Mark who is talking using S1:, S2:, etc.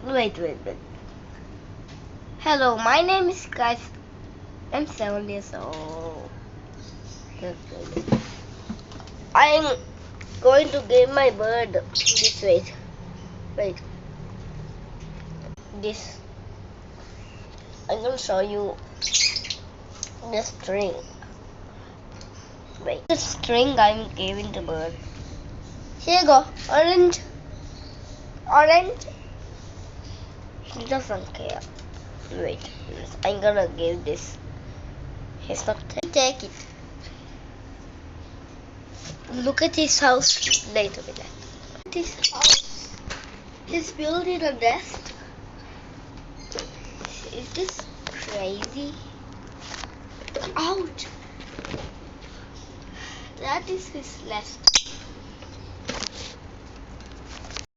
S1: Wait. Hello, my name is Guys. I'm 7 years old. I'm going to give my bird this way. Wait. This. I'm gonna show you the string. Wait. The string I'm giving the bird. Here you go. Orange. He doesn't care. Wait. I'm gonna give this. He's not take it. Look at his house later with that. Look at his house. He's building a nest. Is this crazy? Ouch! That is his nest.